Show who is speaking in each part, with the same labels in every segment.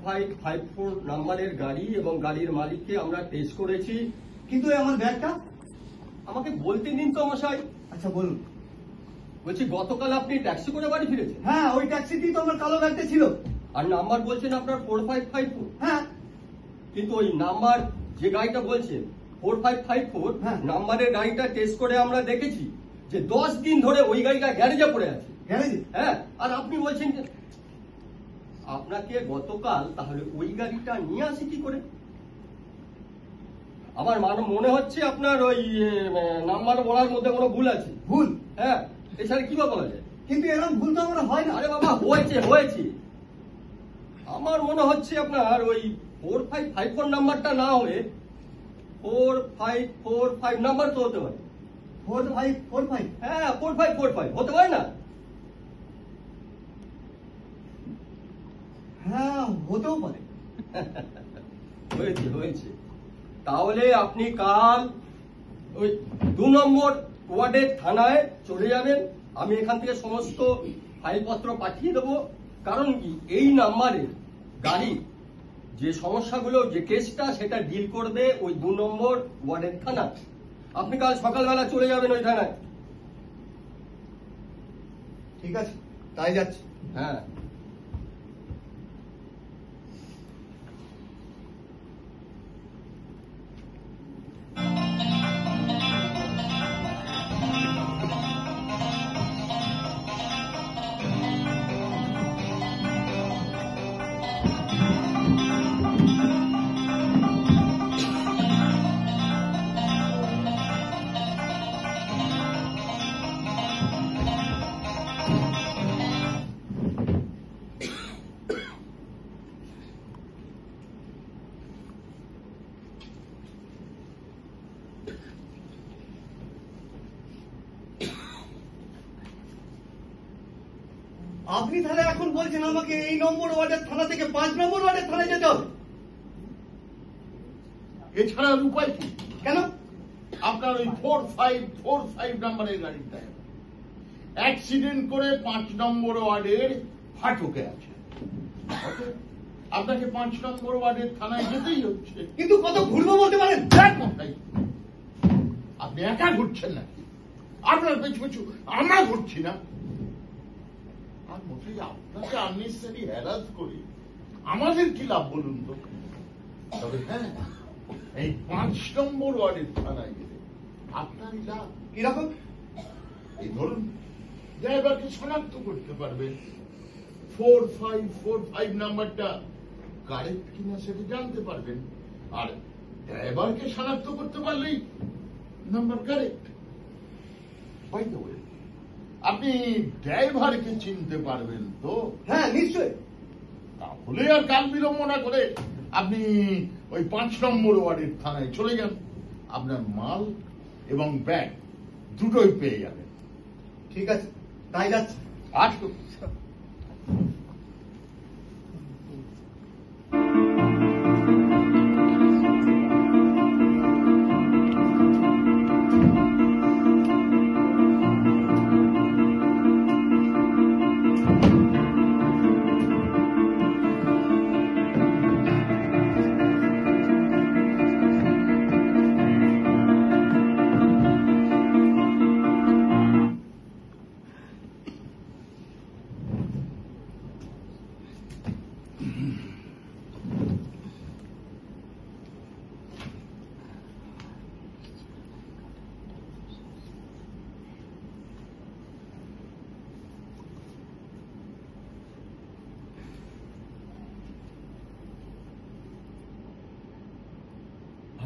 Speaker 1: 4554 নাম্বারের গাড়ি এবং গাড়ির মালিককে আমরা টেস্ট করেছি।
Speaker 2: কিন্তু আমার ব্যাগটা
Speaker 1: আমাকে বলতে দিন তো মশাই।
Speaker 2: আচ্ছা বলুন।
Speaker 1: বলছি গতকাল আপনি ট্যাক্সি করে বাড়ি ফিরেছেন?
Speaker 2: হ্যাঁ, ওই ট্যাক্সিতেই তো আমার কালো ব্যাগটা ছিল।
Speaker 1: আর নাম্বার বলছেন আপনার 4554।
Speaker 2: হ্যাঁ,
Speaker 1: কিন্তু ওই নাম্বার যে গাড়িটা বলছেন 4554
Speaker 2: হ্যাঁ।
Speaker 1: নাম্বারের গাড়িটা টেস্ট করে আমরা দেখেছি যে 10 দিন ধরে ওই গাড়িটা গ্যারেজে পড়ে আছে।
Speaker 2: গ্যারেজে?
Speaker 1: হ্যাঁ, আর আপনি বলছেন যে আপনাকে গতকাল তাহলে ওই গাড়িটা নিয়ে আসি কি করে? আমার মনে হচ্ছে আপনার ওই নাম্বার বলার মধ্যে কোনো ভুল আছে।
Speaker 2: ভুল?
Speaker 1: হ্যাঁ, এছাড়া কি বা বলা যায়?
Speaker 2: কিন্তু এরকম ভুল তো আমার হয় না।
Speaker 1: আরে বাবা, হয়েছে। আমার মনে হচ্ছে আপনার ওই 4554 নাম্বারটা না হয়ে 4545 নাম্বার তো হতে পারে।
Speaker 2: 4545?
Speaker 1: হ্যাঁ, 4545 হতে পারে না?
Speaker 2: হ্যাঁ, হতেও পারে।
Speaker 1: হয়েছে। তাহলে আপনি কাল ওই 2 নম্বর ওয়ার্ডের থানায় চলে যাবেন। আমি এখান থেকে সমস্ত ফাইলপত্র পাঠিয়ে দেবো। কারণ কি, এই নাম্বারে গাড়ি যে সমস্যাগুলো, যে কেসটা, সেটা ডিল করবে ওই 2 নম্বর ওয়ার্ডের থানা। আপনি কাল সকালবেলা চলে যাবেন ওই থানায়।
Speaker 2: ঠিক আছে, তাই যাচ্ছি।
Speaker 1: হ্যাঁ।
Speaker 2: আপনি তাহলে এখন বলছেন আমাকে এই নম্বর ওয়ার্ডের থানা থেকে 5 নম্বর ওয়ার্ডের থানায় যেতে হবে?
Speaker 3: এছাড়া আর উপায় কি?
Speaker 2: কেন?
Speaker 3: আপনার ওই 4545 নাম্বারের গাড়িটা অ্যাক্সিডেন্ট করে 5 নম্বর ওয়ার্ডের ফাটকে আছে। আপনাকে 5 নম্বর ওয়ার্ডের থানায় যেতেই হচ্ছে।
Speaker 2: কিন্তু কত ঘুরবো বলতে পারেন?
Speaker 3: আপনি একা ঘুরছেন নাকি? আপনার পিছু আমরা ঘুরছি না। আর মশাই, আপনাকে আননেসেসারি হ্যারাস করি আমাদের কি লাভ বলুন তো? তবে হ্যাঁ, এই 5 নম্বর ওয়ার্ডের থানায় গেলে আপনারই লাভ।
Speaker 2: কিরকম?
Speaker 3: এই ধরুন, ড্রাইভারকে শনাক্ত করতে পারবেন। 4545 নাম্বারটা কারেক্ট কিনা সেটা জানতে পারবেন। আর ড্রাইভারকে শনাক্ত করতে পারলেই number correct. By the way, আপনি ড্রাইভারকে চিনতে পারবেন তো?
Speaker 2: হ্যাঁ, নিশ্চয়।
Speaker 3: তাহলে আর কাল বিলম্ব না করে আপনি ওই 5 নম্বর ওয়ার্ডের থানায় চলে যান। আপনার মাল এবং ব্যাগ দুটোই পেয়ে যাবেন।
Speaker 2: ঠিক আছে, তাই যাচ্ছি।
Speaker 3: আসুন।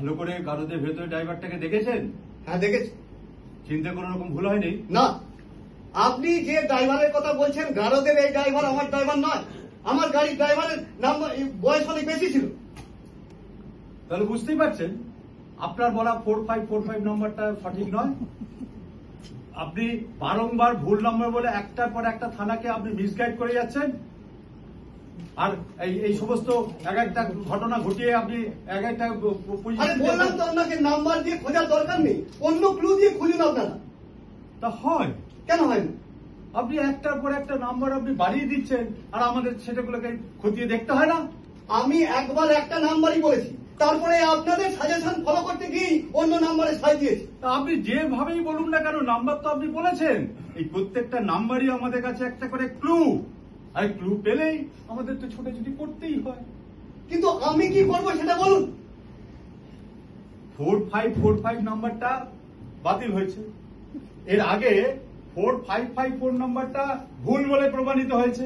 Speaker 4: ভালো করে গারদের ভেতরে ড্রাইভারটাকে দেখেছেন?
Speaker 2: হ্যাঁ, দেখেছি।
Speaker 4: চিনতে কোনো রকম ভুল হয়নি?
Speaker 2: না, আপনি যে ড্রাইভারের কথা বলছেন, গারদের এই ড্রাইভার আমার ড্রাইভার নয়। আমার গাড়ির ড্রাইভারের নাম্বার বয়স অনেক বেশি ছিল।
Speaker 4: তাহলে বুঝতেই পারছেন আপনার বলা 4545 নম্বরটা সঠিক নয়। আপনি বারংবার ভুল নম্বর বলে একটার পর একটা থানাকে আপনি মিসগাইড করে যাচ্ছেন। আর এই সমস্ত এক একটা ঘটনা ঘটিয়ে আপনি এক একটা
Speaker 2: বললাম তো আপনাকে নাম্বার দিয়ে খোঁজার দরকার নেই, অন্য ক্লু দিয়ে খুঁজুন আপনারা।
Speaker 4: তা হয়
Speaker 2: কেন হয় না?
Speaker 4: আপনি একটার পর একটা নাম্বার আপনি বাড়িয়ে দিচ্ছেন, আর আমাদের সেটাগুলোকে খতিয়ে দেখতে হয় না?
Speaker 2: আমি একবার একটা নাম্বারই বলেছি, তারপরে আপনাদের সাজেশন ফলো করতে গিয়ে অন্য নাম্বারে সাই দিয়েছি।
Speaker 4: তা আপনি যেভাবেই বলুন না কেন, নাম্বার তো আপনি বলেছেন। এই প্রত্যেকটা নাম্বারই আমাদের কাছে একটা করে ক্লু, আর ক্লু পেলেই আমাদের তো ছোটাছুটি করতেই হয়।
Speaker 2: কিন্তু আমি কি করবো সেটা বলুন।
Speaker 4: 4545 নাম্বারটা বাতিল হয়েছে, এর আগে 4554 নাম্বারটা ভুল বলে প্রমাণিত হয়েছে,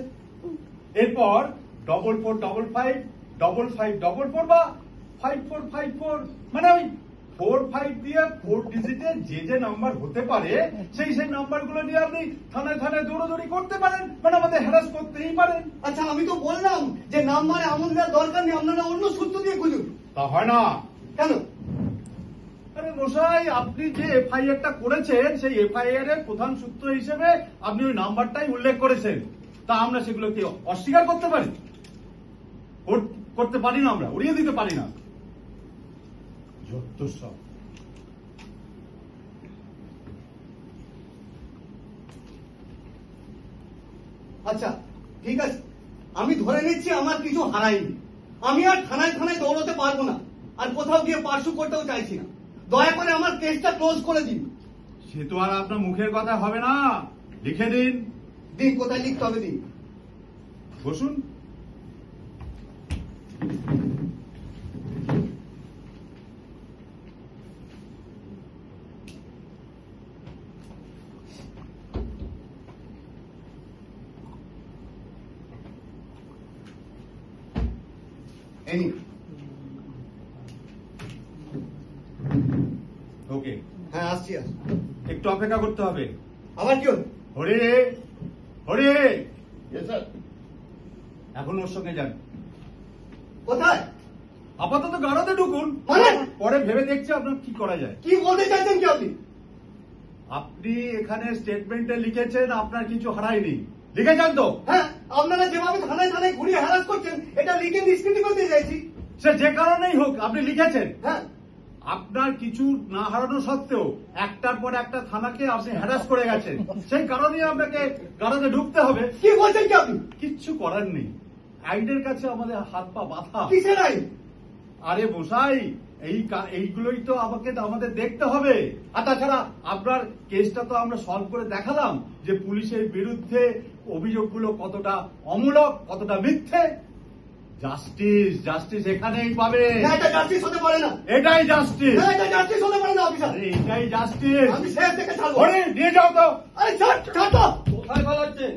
Speaker 4: এরপর 44555544 বা 5454, মানে ওই 45 দিয়ে 4 ডিজিটের যে নাম্বার হতে পারে সেই নাম্বারগুলো নিয়ে আপনি থানায় থানায় দৌড়াদৌড়ি করতে পারেন, মানে আমাদের হ্যারাস করতেই পারেন।
Speaker 2: আচ্ছা, আমি তো বললাম যে নাম্বারে আমল দেওয়ার দরকার নেই, আপনারা অন্য সূত্র দিয়ে খুঁজুন।
Speaker 4: তা হয় না।
Speaker 2: কেন?
Speaker 4: আরে মশাই, আপনি যে এফআইআরটা করেছেন সেই এফআইআর এর প্রধান সূত্র হিসেবে আপনি ওই নাম্বারটাই উল্লেখ করেছেন, তা আমরা সেগুলোকে অস্বীকার করতে পারি? করতে পারি না, আমরা উড়িয়ে দিতে পারি না। যত সব।
Speaker 2: আচ্ছা ঠিক আছে, আমি ধরে নিচ্ছি আমার কিছু হারাইনি। আমি আর থানায় থানায় দৌড়তে পারবো না, আর কোথাও গিয়ে পার্সু করতেও চাইছি না। দয়া করে আমার কেসটা ক্লোজ করে দিন।
Speaker 4: সে তো আর আপনার মুখের কথা হবে না, লিখে দিন।
Speaker 2: দিন, কোথায় লিখতে হবে দিন।
Speaker 4: বসুন। ওকে,
Speaker 2: হ্যাঁ আসছি।
Speaker 4: একটু অপেক্ষা করতে হবে।
Speaker 2: আবার কি হলো?
Speaker 4: Hari Hari,
Speaker 3: Yes, sir.
Speaker 4: এখন ওর সঙ্গে যান।
Speaker 2: কোথায়?
Speaker 4: আপাতত গাড়াতে ঢুকুন,
Speaker 2: মানে?
Speaker 4: পরে ভেবে দেখছি আপনার কি করা যায়।
Speaker 2: কি বলতে চাইছেন কি আপনি?
Speaker 4: আপনি এখানে স্টেটমেন্টে লিখেছেন আপনার কিছু হারায়নি, লিখেছেন তো?
Speaker 2: হ্যাঁ, আপনারা যেভাবে থানায় থানায় ঘুরিয়ে হ্যারাস করছেন, এটা লিখে নিষ্কৃতি করতে চাইছি।
Speaker 4: সে যে কারণেই হোক আপনি লিখেছেন।
Speaker 2: হ্যাঁ,
Speaker 4: আপনার কিছু না হারানো সত্ত্বেও একটার পর একটা থানাকে আপনি হ্যারাস করে গেছেন, সেই কারণেই আপনাকে গাড়াতে ঢুকতে হবে।
Speaker 2: কি বলছেন কি আপনি?
Speaker 4: কিচ্ছু করার নেই, আইনের কাছে আমাদের হাত পা বাঁধা।
Speaker 2: কিসের আইন?
Speaker 4: আরে মশাই, এইগুলোই তো আমাদের দেখতে হবে। আর তাছাড়া আপনার কেসটা তো আমরা সলভ করে দেখালাম যে পুলিশের বিরুদ্ধে অভিযোগগুলো কতটা অমূলক, কতটা মিথ্যে। জাস্টিস জাস্টিস এখানেই পাবে।
Speaker 2: না, এটা জাস্টিস হতে পারে না।
Speaker 4: এটাই জাস্টিস।
Speaker 2: না, এটা জাস্টিস হতে পারে না অফিসার।
Speaker 4: আরে এটাই জাস্টিস।
Speaker 2: আমি শেষ থেকে ছাড়বো।
Speaker 4: ওরে নিয়ে যাও তো।
Speaker 2: আরে ছাড়, ছাড় তো।
Speaker 1: কোথায় পালাচ্ছেন?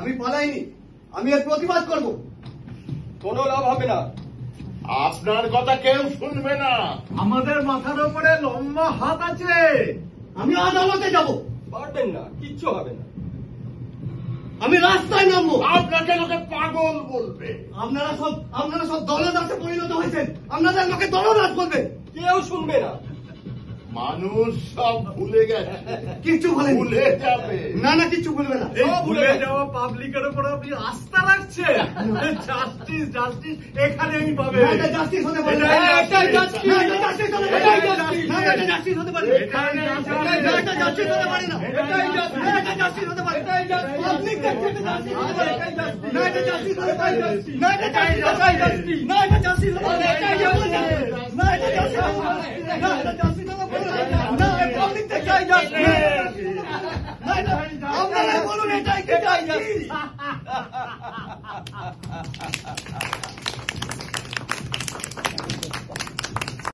Speaker 2: আমি পালাইনি, আমি এর প্রতিবাদ করব।
Speaker 1: কোনো লাভ হবে না।
Speaker 3: আপনার কথা কেউ শুনবে না।
Speaker 4: আমাদের মাথার উপরে লম্বা হাত আছে।
Speaker 2: আমি আদালতে যাব।
Speaker 1: পারবেন না, কিচ্ছু হবে না।
Speaker 2: আমি রাস্তায় নামবো।
Speaker 3: আপনাকে লোকে পাগল বলবে।
Speaker 2: আপনারা সব দলদাসে পরিণত হয়েছেন। আপনাদের লোকে দলদাস বলবে।
Speaker 1: কেউ শুনবে না।
Speaker 3: মানুষ সব ভুলে গেছে,
Speaker 2: কিচ্ছু বলে
Speaker 3: ভুলে যাবে।
Speaker 2: না, না, কিচ্ছু বলবে না।
Speaker 4: এই ভুলে যাওয়া পাবলিকের উপর আপনি আস্থা রাখছেন? জাস্টিস জাস্টিস এখানেই পাবে।
Speaker 2: না, এটা জাস্টিস হতে পারে না।
Speaker 1: এটাই justice।
Speaker 2: না, এটা জাস্টিস হতে পারে না।
Speaker 1: এটাই justice।
Speaker 2: না, এটা জাস্টিস হতে পারে না।
Speaker 4: এটাই justice।
Speaker 2: না, এটা জাস্টিস হতে পারে না।
Speaker 1: এটাই justice।
Speaker 2: না, এটা জাস্টিস হতে পারে না।
Speaker 1: এটাই justice।
Speaker 2: পাবলিক দেখছে এটা জাস্টিস হতে পারে না।
Speaker 1: এটাই justice।
Speaker 2: না, এটা জাস্টিস হতে পারে না।
Speaker 1: এটাই
Speaker 2: না, এটা জাস্টিস হতে পারে না।
Speaker 1: justice।
Speaker 2: না, এটা জাস্টিস হতে পারে না।
Speaker 1: এটাই justice।
Speaker 2: না, এটা জাস্টিস হতে পারে না। না, এটা জাস্টিস হতে পারে না। না, পাবলিক দেখছে
Speaker 1: এটাই justice।
Speaker 2: না, এটা আপনারা বলুন এটাই কি
Speaker 1: এটাই
Speaker 2: জাস্টিস?
Speaker 1: justice।